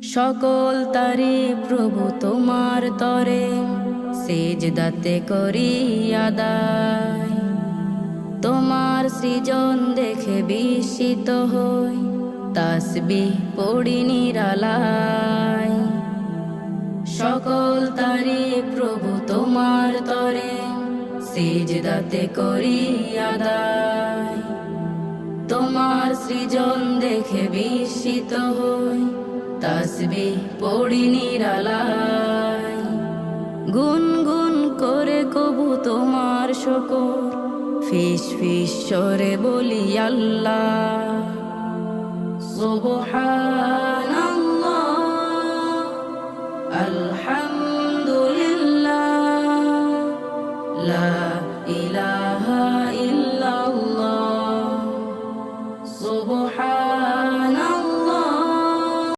সকল তারিফ প্রভু তোমার তরে, সিজদাতে করি আদায়। তোমার সৃজন দেখে বিস্মিত হই, তাসবিহ পড়ি নিরালায়। সকল তারিফ প্রভু তোমার তরে, সিজদাতে করি আদায়। তোমার সৃজন দেখে বিস্মিত হই, তাসবিহ পড়ি নিরালায়। গুনগুন করে কবু তোমার শুকর, ফিস ফিস স্বরে বলি আল্লাহ সুবহান।